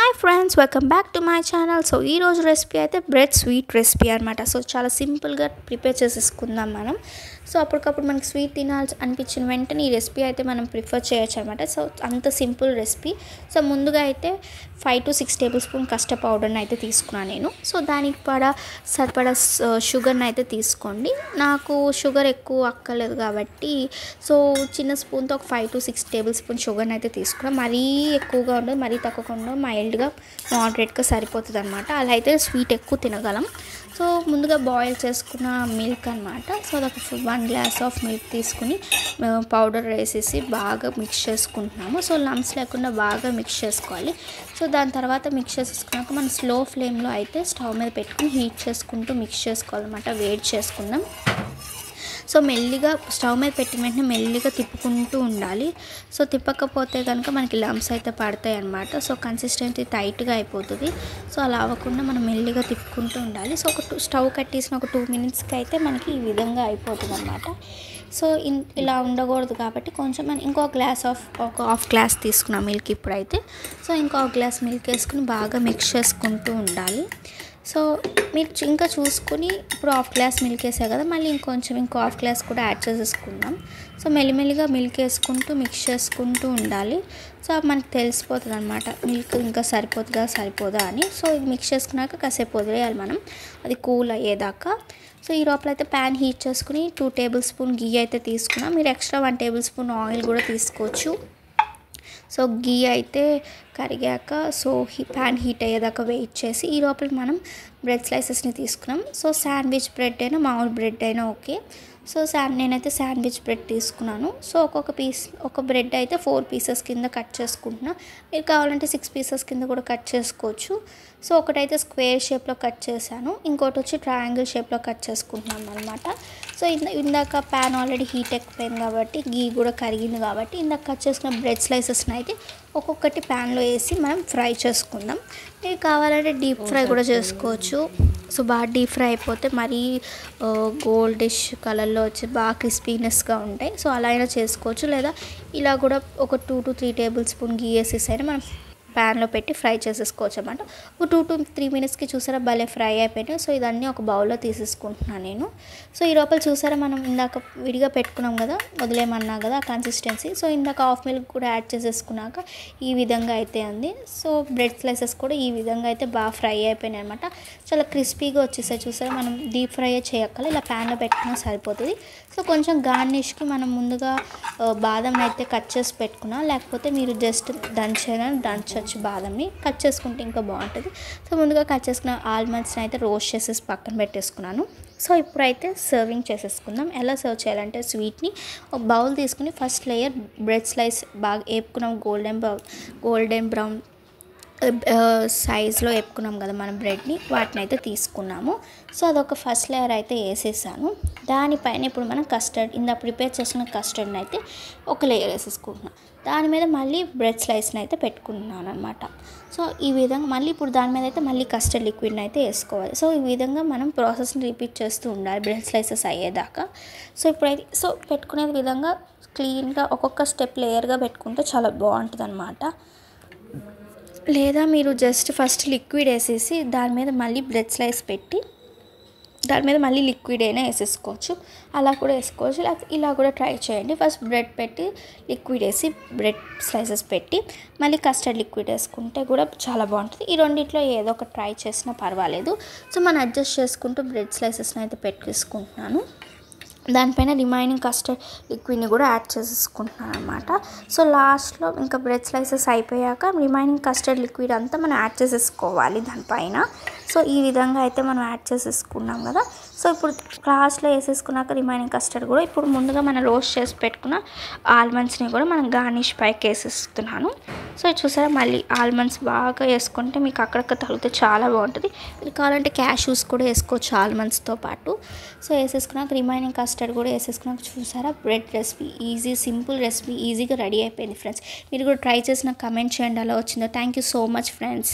Hi friends, welcome back to my channel. So ఈరోజు recipe అయితే bread sweet recipe అనమాట. So చాలా సింపుల్గా ప్రిపేర్ చేసేసుకుందాం మనం. సో అప్పటికప్పుడు మనకి స్వీట్ తినాల్సి అనిపించిన వెంటనే ఈ రెసిపీ అయితే మనం ప్రిఫర్ చేయొచ్చు అనమాట. సో అంత సింపుల్ రెసిపీ. సో ముందుగా అయితే 5 to 6 టేబుల్ స్పూన్ కస్టర్డ్ పౌడర్ని అయితే తీసుకున్నాను నేను. సో దానికి సరిపడా షుగర్ని అయితే తీసుకోండి. నాకు షుగర్ ఎక్కువ అక్కర్లేదు కాబట్టి సో చిన్న స్పూన్తో ఒక 5 to 6 టేబుల్ స్పూన్ షుగర్ని అయితే తీసుకున్నాను. మరీ ఎక్కువగా ఉండదు, మరీ తక్కువగా ఉండదు, మైల్డ్గా మోడరేట్గా సరిపోతుంది అనమాట. అలా అయితే స్వీట్ ఎక్కువ తినగలం. సో ముందుగా బాయిల్ చేసుకున్న మిల్క్ అనమాట. సో అదొక 1 గ్లాస్ ఆఫ్ మిల్క్ తీసుకుని పౌడర్ వేసేసి బాగా మిక్స్ చేసుకుంటున్నాము. సో లంప్స్ లేకుండా బాగా మిక్స్ చేసుకోవాలి. సో దాని తర్వాత మిక్స్ చేసుకున్నాక మనం స్లో ఫ్లేమ్లో అయితే స్టవ్ మీద పెట్టుకుని హీట్ చేసుకుంటూ మిక్స్ చేసుకోవాలన్నమాట. వేడి చేసుకుందాం. సో మెల్లిగా స్టవ్ మీద పెట్టిన వెంటనే మెల్లిగా తిప్పుకుంటూ ఉండాలి. సో తిప్పకపోతే కనుక మనకి లంప్స్ అయితే పడతాయి అన్నమాట. సో కన్సిస్టెన్సీ టైట్గా అయిపోతుంది. సో అలా అవ్వకుండా మనం మెల్లిగా తిప్పుకుంటూ ఉండాలి. సో స్టవ్ కట్టేసిన ఒక 2 మినిట్స్కి అయితే మనకి ఈ విధంగా అయిపోతుంది అన్నమాట. సో ఇలా ఉండకూడదు కాబట్టి కొంచెం మనం ఒక హాఫ్ గ్లాస్ తీసుకున్నాం మిల్క్ ఇప్పుడైతే. సో ఇంకో గ్లాస్ మిల్క్ వేసుకుని బాగా మిక్స్ చేసుకుంటూ ఉండాలి. సో మీరు ఇంకా చూసుకుని ఇప్పుడు హాఫ్ గ్లాస్ మిల్క్ వేసారు కదా, మళ్ళీ ఇంకో హాఫ్ గ్లాస్ కూడా యాడ్ చేసేసుకుందాం. సో మెల్లిమెల్లిగా మిల్క్ వేసుకుంటూ మిక్స్ చేసుకుంటూ ఉండాలి. సో మనకు తెలిసిపోతుంది అనమాట మిల్క్ ఇంకా సరిపోదా అని. సో ఇది మిక్స్ చేసుకున్నాక కాసేపు వదిలేయాలి మనం, అది కూల్ అయ్యేదాకా. సో ఈ లోపల అయితే ప్యాన్ హీట్ చేసుకుని 2 టేబుల్ స్పూన్ గీ అయితే తీసుకున్నాం. మీరు ఎక్స్ట్రా 1 టేబుల్ స్పూన్ ఆయిల్ కూడా తీసుకోవచ్చు. సో గీ అయితే కరిగాక సో ప్యాన్ హీట్ అయ్యేదాకా వెయిట్ చేసి ఈ లోపల మనం బ్రెడ్ స్లైసెస్ని తీసుకున్నాం. సో శాండ్విచ్ బ్రెడ్ అయినా మామూలు బ్రెడ్ అయినా ఓకే. సో నేనైతే శాండ్విచ్ బ్రెడ్ తీసుకున్నాను. సో ఒక బ్రెడ్ అయితే 4 పీసెస్ కింద కట్ చేసుకుంటున్నా. మీరు కావాలంటే 6 పీసెస్ కింద కూడా కట్ చేసుకోవచ్చు. సో ఒకటైతే స్క్వేర్ షేప్లో కట్ చేశాను, ఇంకోటి వచ్చి ట్రయాంగిల్ షేప్లో కట్ చేసుకుంటున్నాను అనమాట. సో ఇందాక ప్యాన్ ఆల్రెడీ హీట్ ఎక్కువైంది కాబట్టి గీ కూడా కరిగింది కాబట్టి ఇందాక కట్ చేసుకున్న బ్రెడ్ స్లైసెస్ని అయితే ఒక్కొక్కటి ప్యాన్లో వేసి మనం ఫ్రై చేసుకుందాం. మీరు కావాలంటే డీప్ ఫ్రై కూడా చేసుకోవచ్చు. సో బాగా డీప్ ఫ్రై అయిపోతే మరీ గోల్డిష్ కలర్లో వచ్చి బాగా క్రిస్పీనెస్గా ఉంటాయి. సో అలా అయినా చేసుకోవచ్చు, లేదా ఇలా కూడా ఒక 2 to 3 టేబుల్ స్పూన్ గీ వేసేసి అయినా మనం ప్యాన్లో పెట్టి ఫ్రై చేసేసుకోవచ్చు అన్నమాట. ఒక 2 to 3 మినిట్స్కి చూసారా భలే ఫ్రై అయిపోయినాయి. సో ఇదన్నీ ఒక బౌల్లో తీసేసుకుంటున్నాను నేను. సో ఈ లోపల చూసారా మనం ఇందాక విడిగా పెట్టుకున్నాం కదా, వదిలేమన్నా కదా కన్సిస్టెన్సీ. సో ఇందాక హాఫ్ మిల్క్ కూడా యాడ్ చేసేసుకున్నాక ఈ విధంగా అయితే ఉంది. సో బ్రెడ్ స్లైసెస్ కూడా ఈ విధంగా అయితే బాగా ఫ్రై అయిపోయినాయి అనమాట. చాలా క్రిస్పీగా వచ్చేసాయి. చూసారా మనం డీప్ ఫ్రై చేయక్కల ఇలా ప్యాన్లో పెట్టుకున్నా సరిపోతుంది. సో కొంచెం గార్నిష్కి మనం ముందుగా బాదం అయితే కట్ చేసి పెట్టుకున్నాం, లేకపోతే మీరు జస్ట్ దంచవచ్చు. బాదంని కట్ చేసుకుంటే ఇంకా బాగుంటుంది. సో ముందుగా కట్ చేసుకున్న ఆల్మండ్స్ని అయితే రోస్ట్ చేసేసి పక్కన పెట్టేసుకున్నాను. సో ఇప్పుడైతే సర్వింగ్ చేసేసుకుందాం. ఎలా సర్వ్ చేయాలంటే స్వీట్ని ఒక బౌల్ తీసుకుని ఫస్ట్ లేయర్ బ్రెడ్ స్లైస్ బాగా వేపుకున్నాం, గోల్డెన్ బ్రౌన్ సైజ్లో వేపుకున్నాం కదా మనం బ్రెడ్ని, వాటిని అయితే తీసుకున్నాము. సో అదొక ఫస్ట్ లేయర్ అయితే వేసేసాను. దానిపైన ఇప్పుడు మనం ప్రిపేర్ చేసిన కస్టర్డ్ని అయితే ఒక లేయర్ వేసేసుకుంటున్నాం. దాని మీద మళ్ళీ బ్రెడ్ స్లైస్ని అయితే పెట్టుకుంటున్నాను అనమాట. సో ఈ విధంగా మళ్ళీ ఇప్పుడు దాని మీద అయితే మళ్ళీ కస్టర్డ్ లిక్విడ్ని అయితే వేసుకోవాలి. సో ఈ విధంగా మనం ప్రాసెస్ని రిపీట్ చేస్తూ ఉండాలి బ్రెడ్ స్లైసెస్ అయ్యేదాకా. సో ఇప్పుడైతే పెట్టుకునే విధంగా క్లీన్గా ఒక్కొక్క స్టెప్ లేయర్గా పెట్టుకుంటే చాలా బాగుంటుంది అనమాట. లేదా మీరు జస్ట్ ఫస్ట్ లిక్విడ్ వేసేసి దాని మీద మళ్ళీ బ్రెడ్ స్లైస్ పెట్టి దాని మీద మళ్ళీ లిక్విడ్ అయినా వేసేసుకోవచ్చు, అలా కూడా వేసుకోవచ్చు. లేకపోతే ఇలా కూడా ట్రై చేయండి. ఫస్ట్ బ్రెడ్ పెట్టి లిక్విడ్ వేసి బ్రెడ్ స్లైసెస్ పెట్టి మళ్ళీ కస్టర్డ్ లిక్విడ్ వేసుకుంటే కూడా చాలా బాగుంటుంది. ఈ రెండిట్లో ఏదో ఒక ట్రై చేసినా పర్వాలేదు. సో మనం అడ్జస్ట్ చేసుకుంటూ బ్రెడ్ స్లైసెస్ని అయితే పెట్టేసుకుంటున్నాను. దానిపైన రిమైనింగ్ కస్టర్డ్ లిక్విడ్ని కూడా యాడ్ చేసేసుకుంటున్నాను అనమాట. సో లాస్ట్లో ఇంకా బ్రెడ్ స్లైసెస్ అయిపోయాక రిమైనింగ్ కస్టర్డ్ లిక్విడ్ అంతా మనం యాడ్ చేసేసుకోవాలి దానిపైన. సో ఈ విధంగా అయితే మనం యాడ్ చేసేసుకున్నాం కదా. సో ఇప్పుడు లాస్ట్లో వేసేసుకున్నాక రిమైనింగ్ కస్టర్డ్ కూడా ఇప్పుడు ముందుగా మనం రోస్ట్ చేసి పెట్టుకున్న ఆల్మండ్స్ని కూడా మనం గార్నిష్ పైకి వేసేస్తున్నాను. సో చూసారా మళ్ళీ ఆల్మండ్స్ బాగా వేసుకుంటే మీకు అక్కడక్కడ తగిలితే చాలా బాగుంటుంది. మీరు కావాలంటే క్యాష్యూస్ కూడా వేసుకోవచ్చు ఆల్మండ్స్తో పాటు. సో వేసేసుకున్నాక రిమైనింగ్ కస్టర్డ్ కూడా వేసేసుకున్నాక చూసారా బ్రెడ్ రెసిపీ సింపుల్ రెసిపీ ఈజీగా రెడీ అయిపోయింది ఫ్రెండ్స్. మీరు కూడా ట్రై చేసి నాకు కమెంట్ చేయండి ఎలా వచ్చిందో. Thank you so much friends.